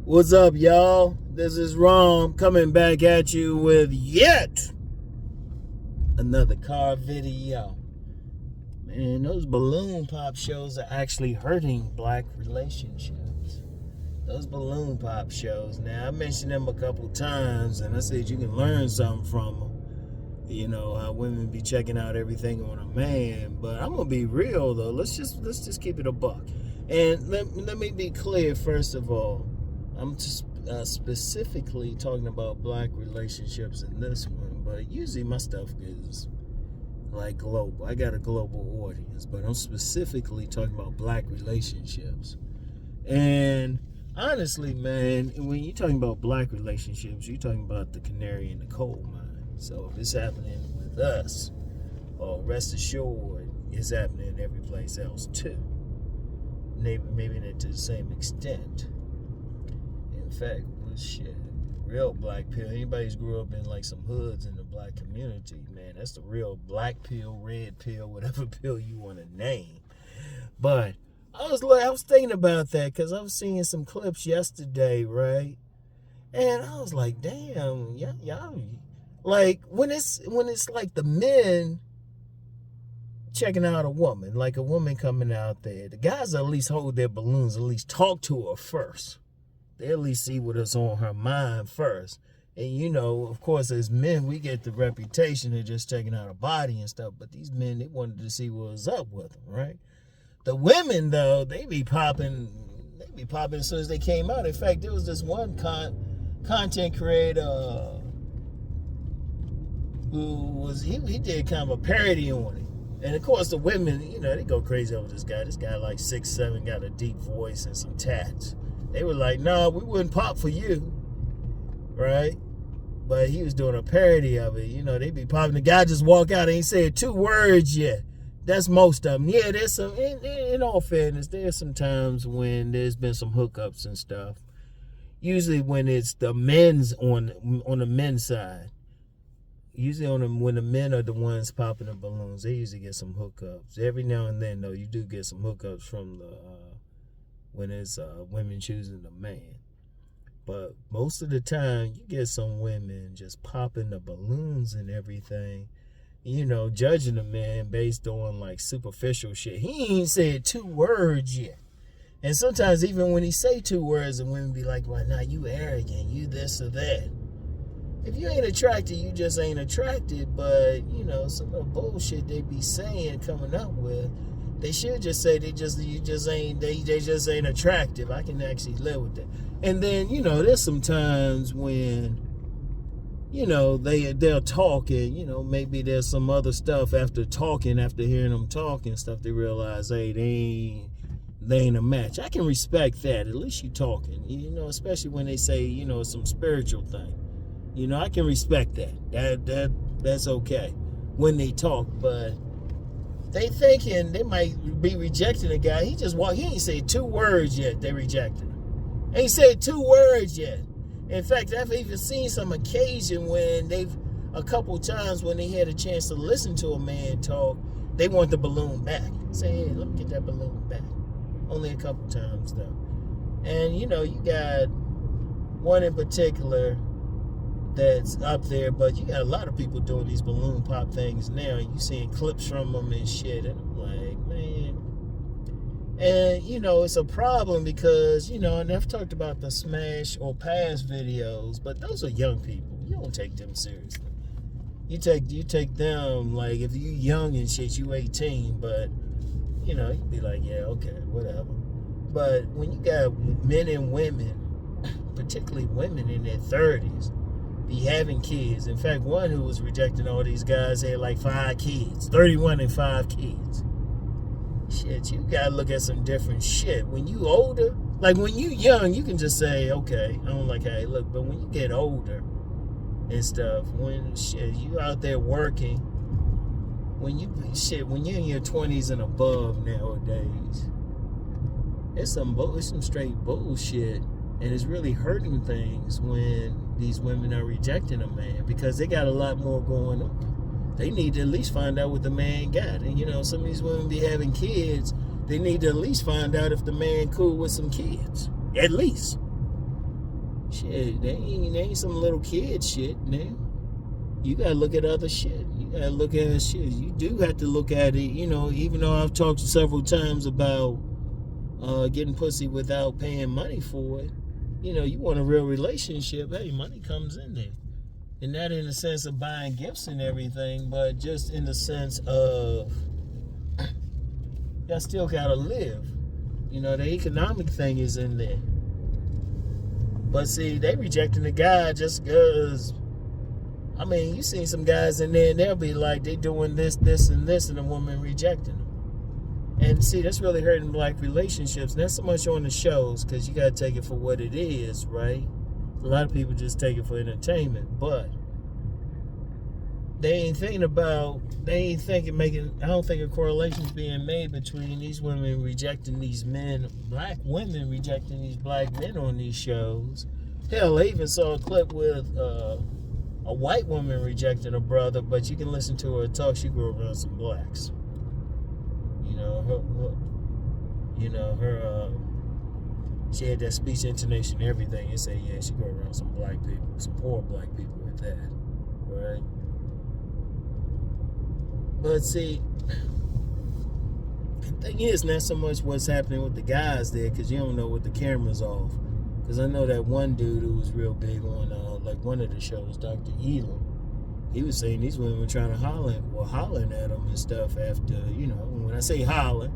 What's up, y'all? This is Rom coming back at you with yet another car video. Man, those balloon pop shows are actually hurting black relationships. Those balloon pop shows. Now, I mentioned them a couple times, and I said you can learn something from them. You know, how women be checking out everything on a man. But I'm going to be real, though. Let's just keep it a buck. And let me be clear, first of all. I'm just specifically talking about black relationships in this one, but usually my stuff is like global. I got a global audience, but I'm specifically talking about black relationships. And honestly, man, when you're talking about black relationships, you're talking about the canary in the coal mine. So if it's happening with us, well, rest assured, it's happening every place else too. Maybe not to the same extent. In fact, well, shit, real black pill. Anybody who's grew up in like some hoods in the black community, man, that's the real black pill, red pill, whatever pill you want to name. But I was thinking about that because I was seeing some clips yesterday, right? And I was like, damn, y'all, like when it's like the men checking out a woman, like a woman coming out there, the guys at least hold their balloons, at least talk to her first. They at least see what's on her mind first. And, you know, of course, as men, we get the reputation of just checking out a body and stuff. But these men, they wanted to see what was up with them, right? The women, though, they be popping as soon as they came out. In fact, there was this one content creator he did kind of a parody on it. And, of course, the women, you know, they go crazy over this guy. This guy, like 6'7", got a deep voice and some tats. They were like, no, we wouldn't pop for you, right? But he was doing a parody of it. You know, they be popping. The guy just walk out and ain't said 2 words yet. That's most of them. Yeah, there's some, in all fairness, there's some times when there's been some hookups and stuff. Usually when it's the men's on the men's side. Usually when the men are the ones popping the balloons, they usually get some hookups. Every now and then, though, you do get some hookups from the when it's women choosing a man. But most of the time, you get some women just popping the balloons and everything, you know, judging the man based on like superficial shit. He ain't said 2 words yet. And sometimes even when he say 2 words, the women be like, well, now you arrogant, you this or that. If you ain't attracted, you just ain't attracted. But, you know, some of the bullshit they be saying, coming up with, they should just say they just ain't attractive. I can actually live with that. And then, you know, there's some times when, you know, they'll talk and, you know, maybe there's some other stuff after hearing them talk and stuff, they realize, hey, they ain't a match. I can respect that. At least you talking, you know, especially when they say, you know, some spiritual thing. You know, I can respect that. That's okay when they talk, but they thinking they might be rejecting a guy. He ain't said 2 words yet. They rejected him. Ain't said 2 words yet. In fact, I've even seen some occasion when a couple times when they had a chance to listen to a man talk, they want the balloon back. Say, hey, let me get that balloon back. Only a couple times though. And you know, you got one in particular that's up there, but you got a lot of people doing these balloon pop things now. You seeing clips from them and shit, and I'm like, man. And you know, it's a problem because, you know, and I've talked about the smash or pass videos, but those are young people. You don't take them seriously. You take them like if you young and shit, you 18, but you know, you be like, yeah, okay, whatever. But when you got men and women, particularly women in their 30s, be having kids. In fact, one who was rejecting all these guys had like 5 kids, 31 and 5 kids. Shit, you gotta look at some different shit. When you older, like when you young, you can just say, okay, I don't like how they look. But when you get older and stuff, when shit, you out there working, when you're in your 20s and above nowadays, it's some straight bullshit. And it's really hurting things when these women are rejecting a man because they got a lot more going on. They need to at least find out what the man got. And, you know, some of these women be having kids. They need to at least find out if the man cool with some kids. At least. Shit, they ain't some little kid shit now. You gotta look at other shit. You gotta look at shit. You do have to look at it, even though I've talked several times about getting pussy without paying money for it. You want a real relationship, hey, money comes in there. And not in the sense of buying gifts and everything, but just in the sense of y'all still gotta live. The economic thing is in there. But see, they rejecting the guy just because, you seen some guys in there and they'll be like, they doing this, and this, and the woman rejecting them. And see, that's really hurting black relationships. Not so much on the shows, because you got to take it for what it is, right? A lot of people just take it for entertainment, but I don't think a correlation's being made between these women rejecting these men, black women rejecting these black men on these shows. Hell, I even saw a clip with a white woman rejecting a brother, but you can listen to her talk. She grew around some blacks. She had that speech intonation and everything. You say, yeah, she grew around some black people, some poor black people at that, right? But see, the thing is not so much what's happening with the guys there, because you don't know what the camera's off. Because I know that one dude who was real big on one of the shows, Dr. Elam, he was saying these women were trying to hollering at him and stuff after, when I say holler,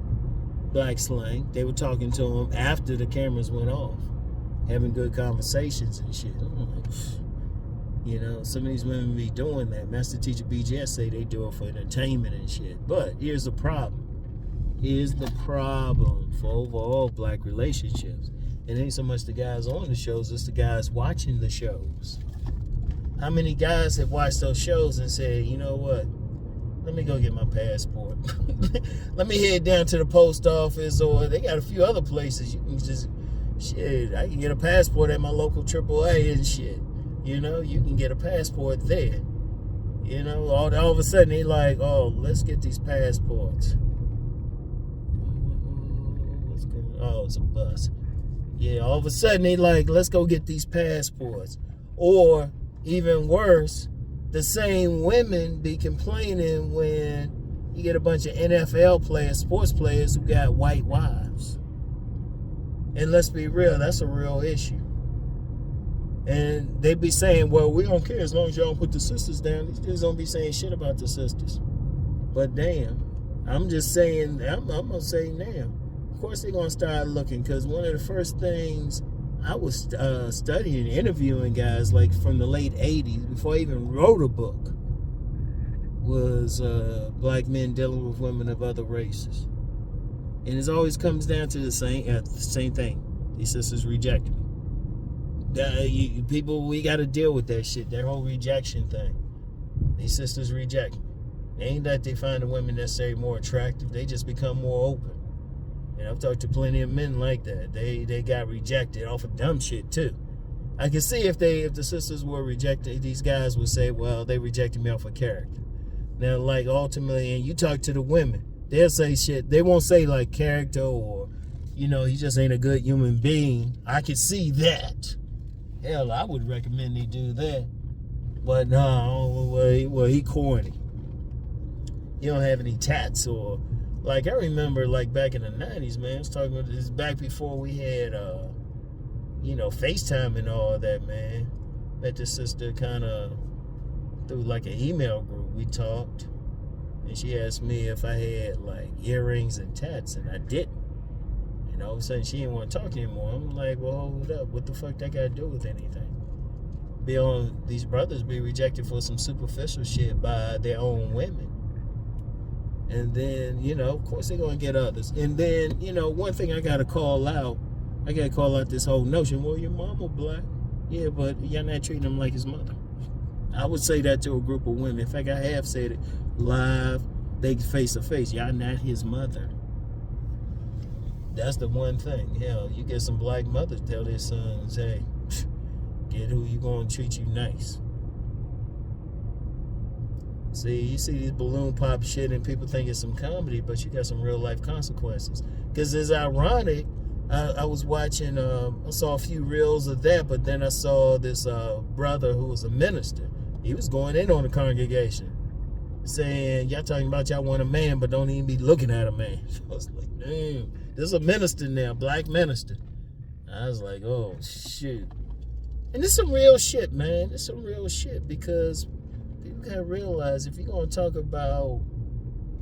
black slang, they were talking to him after the cameras went off, having good conversations and shit. I'm like, some of these women be doing that. Master Teacher BGS say they do it for entertainment and shit. But here's the problem. For overall black relationships. It ain't so much the guys on the shows, it's the guys watching the shows. How many guys have watched those shows and said, you know what? Let me go get my passport. Let me head down to the post office, or they got a few other places. You can just, I can get a passport at my local AAA and shit. You can get a passport there. All of a sudden they like, oh, let's get these passports. What's going on? Oh, it's a bus. Yeah, all of a sudden they like, let's go get these passports. Or even worse, the same women be complaining when you get a bunch of NFL players, sports players who got white wives. And let's be real, that's a real issue. And they be saying, well, we don't care as long as y'all don't put the sisters down. These dudes don't be saying shit about the sisters. But damn, I'm just saying, I'm going to say now. Of course they're going to start looking, because one of the first things I was studying, interviewing guys like from the late 80s, before I even wrote a book, was black men dealing with women of other races. And it always comes down to the same thing. These sisters reject me. People, we got to deal with that shit, that whole rejection thing. These sisters reject me. It ain't that they find the women necessarily more attractive. They just become more open. And I've talked to plenty of men like that. They got rejected off of dumb shit too. I can see if the sisters were rejected, these guys would say, well, they rejected me off of character. Now, like, ultimately, and you talk to the women, they'll say shit. They won't say like character or, he just ain't a good human being. I can see that. Hell, I would recommend they do that. But no, well, he corny. You don't have any tats or, like, I remember, like, back in the 90s, man, I was talking about this back before we had, FaceTime and all that, man. Met this sister kind of through, like, an email group. We talked, and she asked me if I had, like, earrings and tats, and I didn't. And all of a sudden, she didn't want to talk anymore. I'm like, well, hold up. What the fuck that got to do with anything? These brothers be rejected for some superficial shit by their own women. And then, of course they're going to get others. And then, one thing I got to call out this whole notion, well, your mama black. Yeah, but y'all not treating him like his mother. I would say that to a group of women. In fact, I have said it live, they face to face. Y'all not his mother. That's the one thing. Hell, you get some black mothers tell their sons, hey, get who you going to treat you nice. See, you see these balloon pop shit and people think it's some comedy, but you got some real life consequences. Because it's ironic I was watching, I saw a few reels of that, but then I saw this brother who was a minister. He was going in on the congregation, saying, y'all talking about y'all want a man, but don't even be looking at a man. I was like, damn, there's a minister now, black minister. I was like, oh, shoot. And it's some real shit, man. It's some real shit, because people gotta realize, if you're gonna talk about,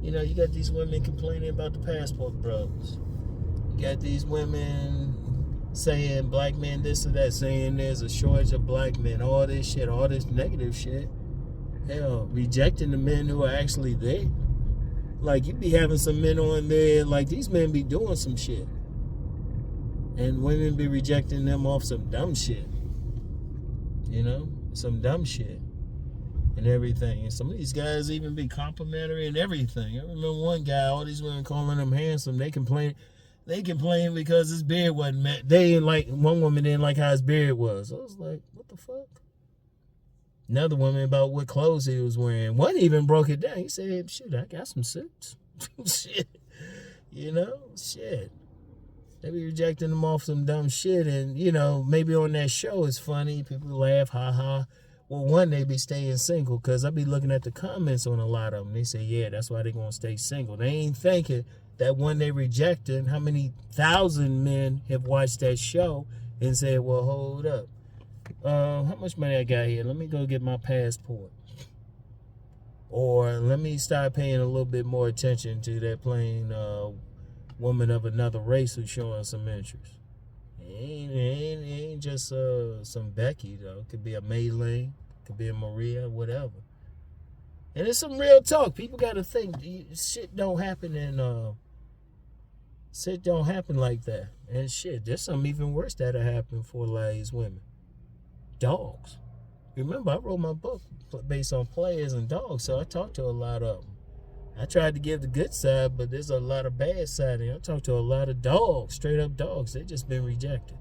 you know, you got these women complaining about the passport bros. You got these women saying black men this or that, saying there's a shortage of black men, all this shit, all this negative shit. Hell, rejecting the men who are actually there. Like, you be having some men on there, like, these men be doing some shit. And women be rejecting them off some dumb shit. You know? Some dumb shit. And everything. And some of these guys even be complimentary and everything. I remember one guy, all these women calling him handsome, they complain because his beard wasn't met. They didn't like, one woman didn't like how his beard was. I was like, what the fuck? Another woman about what clothes he was wearing. One even broke it down. He said, shit, I got some suits. Shit. You know? Shit. They be rejecting them off some dumb shit. And, you know, maybe on that show it's funny. People laugh, ha ha. Well, one, they be staying single, because I be looking at the comments on a lot of them. They say, yeah, that's why they going to stay single. They ain't thinking that when they rejected, how many thousand men have watched that show and said, well, hold up. How much money I got here? Let me go get my passport. Or let me start paying a little bit more attention to that plain woman of another race who's showing some interest. It ain't just some Becky, though. It could be a Maylene, could be a Maria, whatever. And it's some real talk. People got to think, shit don't happen like that. And shit, there's something even worse that'll happen for a lot of these women. Dogs. Remember, I wrote my book based on players and dogs, so I talked to a lot of them. I tried to give the good side, but there's a lot of bad side. And I talked to a lot of dogs, straight up dogs. They just been rejected.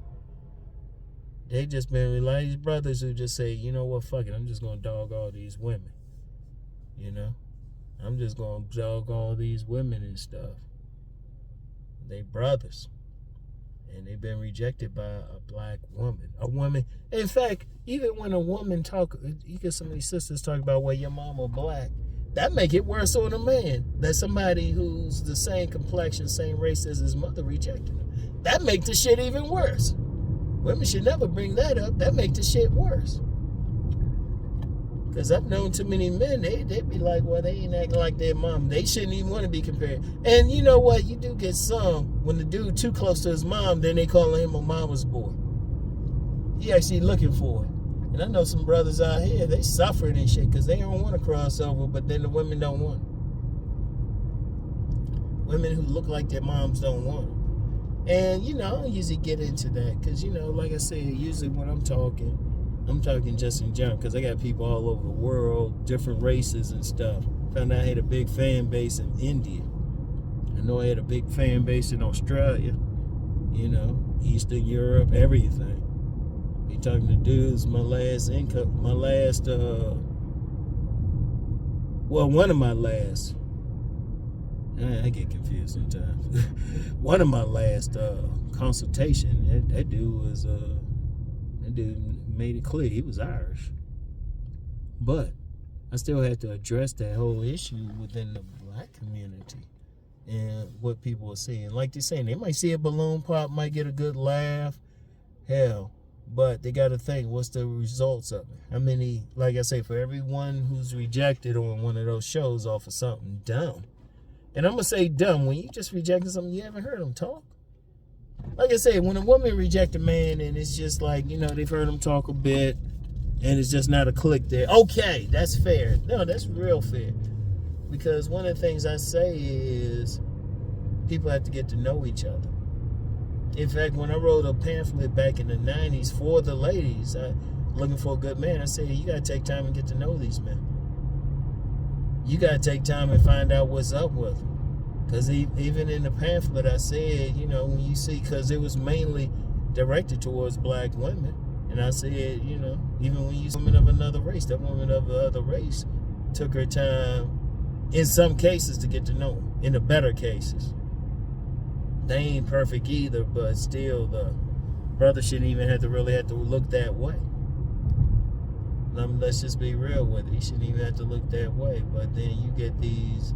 They just been like these brothers who just say, you know what, fuck it, I'm just gonna dog all these women. You know? I'm just gonna dog all these women and stuff. They brothers. And they've been rejected by a black woman. A woman. In fact, even when a woman talk, you get some of these sisters talk about, well, your mama black. That make it worse on a man. That somebody who's the same complexion, same race as his mother rejected him. That make the shit even worse. Women should never bring that up. That make the shit worse. Because I've known too many men, they be like, well, they ain't acting like their mom. They shouldn't even want to be compared. And you know what? You do get some, when the dude too close to his mom, then they call him a mama's boy. He actually looking for it. And I know some brothers out here, they suffering and shit because they don't want to cross over, but then the women don't want it. Women who look like their moms don't want them. And, you know, I don't usually get into that because, you know, like I said, usually when I'm talking just in general because I got people all over the world, different races and stuff. Found out I had a big fan base in India. I know I had a big fan base in Australia, you know, Eastern Europe, everything. Be talking to dudes, one of my last, I get confused sometimes. One of my last consultation, that dude made it clear he was Irish. But I still had to address that whole issue within the black community and what people are seeing. Like they're saying, they might see a balloon pop, might get a good laugh. Hell, but they got to think, what's the results of it? How many, like I say, for everyone who's rejected on one of those shows off of something dumb. And I'm going to say dumb, when you just rejecting something, you haven't heard them talk. Like I said, when a woman rejects a man and it's just like, you know, they've heard him talk a bit and it's just not a click there. Okay, that's fair. No, that's real fair. Because one of the things I say is people have to get to know each other. In fact, when I wrote a pamphlet back in the 90s for the ladies, looking for a good man, I said, you got to take time and get to know these men. You got to take time and find out what's up with them. Because even in the pamphlet, I said, you know, when you see, because it was mainly directed towards black women. And I said, you know, even when you see a woman of another race, that woman of the other race took her time, in some cases, to get to know them, in the better cases. they ain't perfect either, but still the brother shouldn't even have to look that way. Let's just be real with it. He shouldn't even have to look that way. But then you get these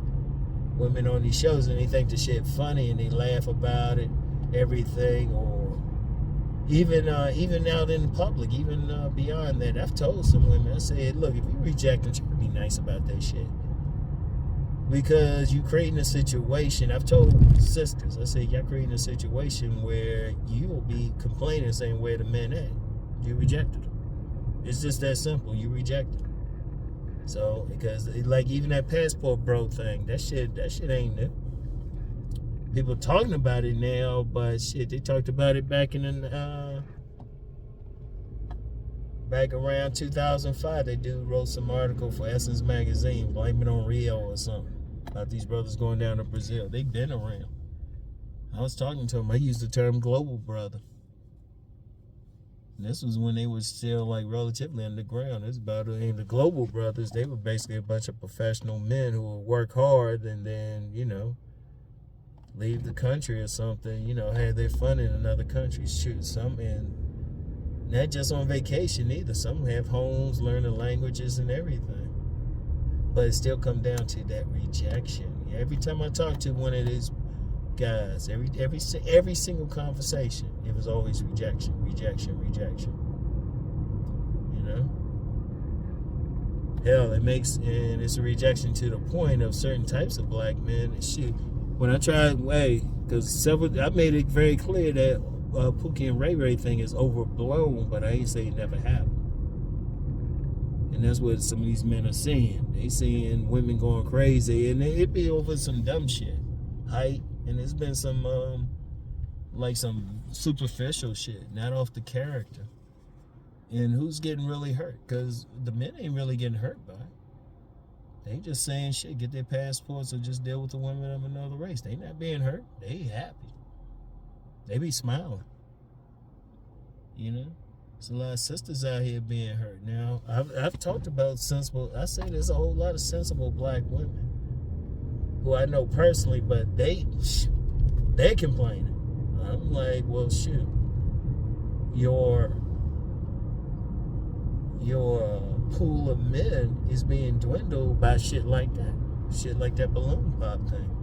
women on these shows and they think the shit funny and they laugh about it, everything, or even out in public, even beyond that. I've told some women, I said, look, if you reject them, try to be nice about that shit. Because you creating a situation, I've told sisters, I said, y'all creating a situation where you will be complaining saying, where the men at? You rejected them. It's just that simple. You rejected them. So, because like even that passport bro thing, that shit ain't new. People talking about it now, but shit, they talked about it back around 2005. They wrote some article for Essence magazine, blame it on Rio or something, about these brothers going down to Brazil. They've been around. I was talking to them. I used the term global brother. And this was when they were still like relatively underground. It's about the global brothers. They were basically a bunch of professional men who would work hard and then, leave the country or something, have their fun in another country. Shoot, some, and not just on vacation either. Some have homes, learning languages and everything. But it still come down to that rejection. Every time I talk to one of these guys, every single conversation, it was always rejection. Hell, and it's a rejection to the point of certain types of black men. And shit, when I tried, because I made it very clear that Pookie and Ray Ray thing is overblown, but I ain't say it never happened. And that's what some of these men are seeing. They seeing women going crazy, and it be over some dumb shit, height, and there's been some some superficial shit, not off the character. And who's getting really hurt? Because the men ain't really getting hurt by it. They just saying shit, get their passports or just deal with the women of another race. They not being hurt. They happy. They be smiling. There's a lot of sisters out here being hurt. Now, I've talked about sensible, I say there's a whole lot of sensible black women who I know personally, but they complaining. I'm like, well, shoot, your pool of men is being dwindled by shit like that balloon pop thing.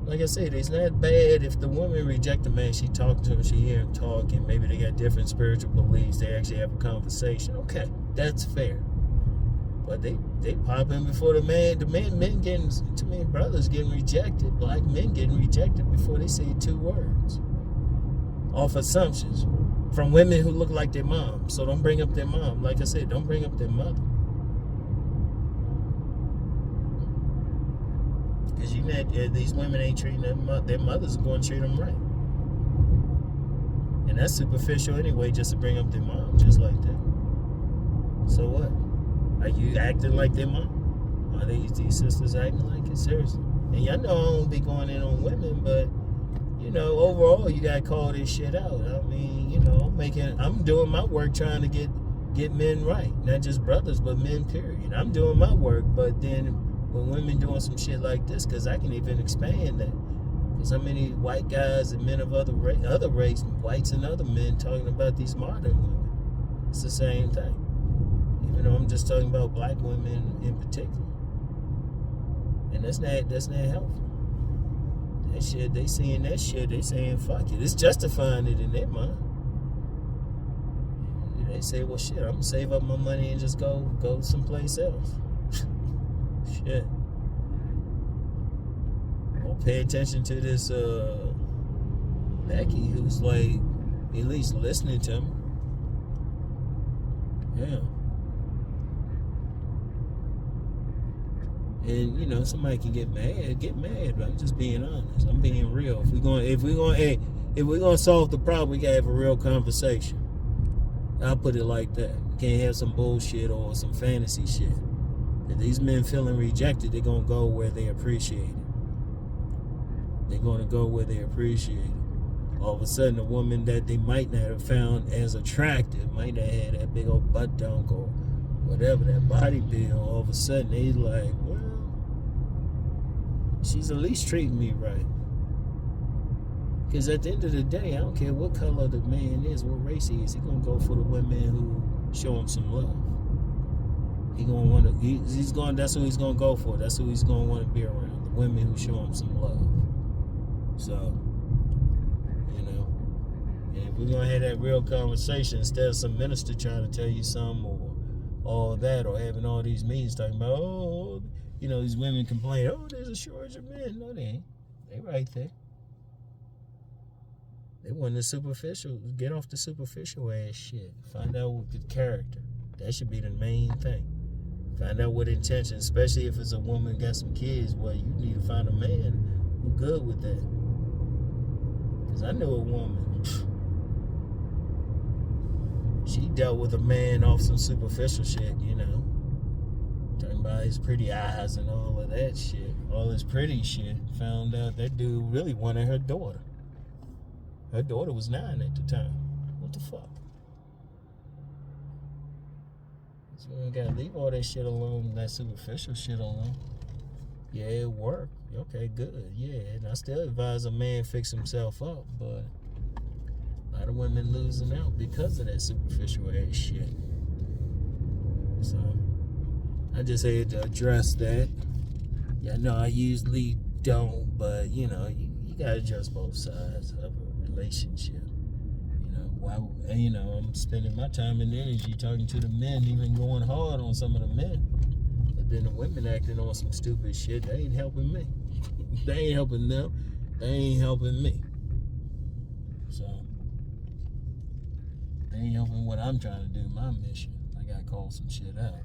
Like I said, it's not bad if the woman reject a man. She talk to him, she hear him talk, and maybe they got different spiritual beliefs. They actually have a conversation. Okay, that's fair. But they pop in before the men getting, too many brothers getting rejected, black men getting rejected before they say 2 words. Off assumptions from women who look like their mom. So don't bring up their mom. Like I said, don't bring up their mother. Because these women ain't treating their mothers are going to treat them right. And that's superficial anyway, just to bring up their mom, just like that. So what? Are you acting like their mom? Are these sisters acting like it? Seriously. And y'all know I don't be going in on women, but overall you gotta call this shit out. I mean, I'm doing my work trying to get men right. Not just brothers, but men, period. I'm doing my work, but then when women doing some shit like this, because I can even expand that. Because how many white guys and men of other race, whites and other men, talking about these modern women? It's the same thing. Even though I'm just talking about black women in particular. And that's not helpful. That shit, they seeing that shit, they saying fuck it. It's justifying it in their mind. They say, well shit, I'm gonna save up my money and just go someplace else. Shit. Well, pay attention to this Becky who's like at least listening to me. Yeah. And somebody can get mad, but I'm just being honest. I'm being real. If we're gonna solve the problem, we gotta have a real conversation. I'll put it like that. You can't have some bullshit or some fantasy shit. If these men feeling rejected, they're gonna go where they appreciate it. They're gonna go where they appreciate it. All of a sudden, a woman that they might not have found as attractive, might not have that big old butt dunk or whatever, that body build, all of a sudden they like, well, she's at least treating me right. Because at the end of the day, I don't care what color the man is, what race he is. He gonna go for the women who show him some love. He gonna want to. He's going. That's who he's gonna go for. That's who he's gonna want to be around. The women who show him some love. So, and if we're gonna have that real conversation instead of some minister trying to tell you something or all that, or having all these meetings talking about, oh, these women complain, oh, there's a shortage of men. No, they ain't. They right there. They want the superficial. Get off the superficial ass shit. Find out what the character. That should be the main thing. Find out what intention, especially if it's a woman got some kids. Well, you need to find a man who good with that. Because I knew a woman. She dealt with a man off some superficial shit, Talking about his pretty eyes and all of that shit. All his pretty shit. Found out that dude really wanted her daughter. Her daughter was 9 at the time. What the fuck? So we gotta leave all that shit alone, that superficial shit alone. Yeah, it worked. Okay, good. Yeah, and I still advise a man fix himself up, but a lot of women losing out because of that superficial ass shit. So I just had to address that. Yeah, no, I usually don't, but you gotta address both sides of a relationship. Why? I'm spending my time and energy talking to the men, even going hard on some of the men. But then the women acting on some stupid shit. They ain't helping me. They ain't helping them. They ain't helping me. So they ain't helping what I'm trying to do, my mission. I gotta call some shit out.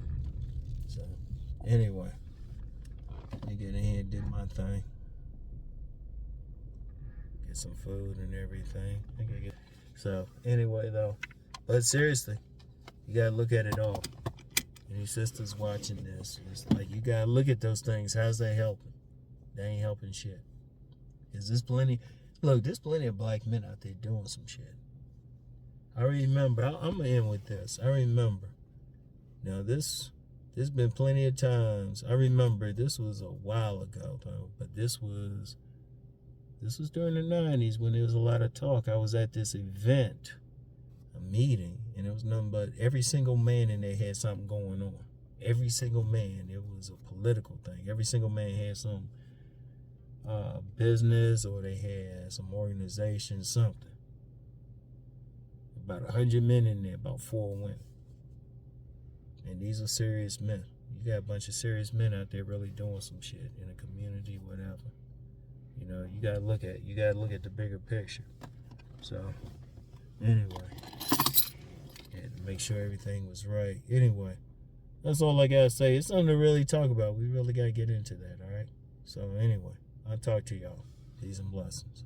So anyway, I get in here and do my thing. Get some food and everything. So anyway though, but seriously, you gotta look at it all. Any sisters watching this, it's like you gotta look at those things. How's that helping? They ain't helping shit. There's plenty of black men out there doing some shit. I remember, I'm gonna end with this. I remember. Now there's been plenty of times. I remember this was a while ago though, but this was during the 90s when there was a lot of talk. I was at this event, a meeting, and it was nothing but every single man in there had something going on. Every single man. It was a political thing. Every single man had some business, or they had some organization, something. About 100 men in there, about 4 women. And these are serious men. You got a bunch of serious men out there really doing some shit in the community, whatever. You gotta look at the bigger picture. So, anyway, had to make sure everything was right. Anyway, that's all I gotta say. It's something to really talk about. We really gotta get into that, all right? So, anyway, I'll talk to y'all. Peace and blessings.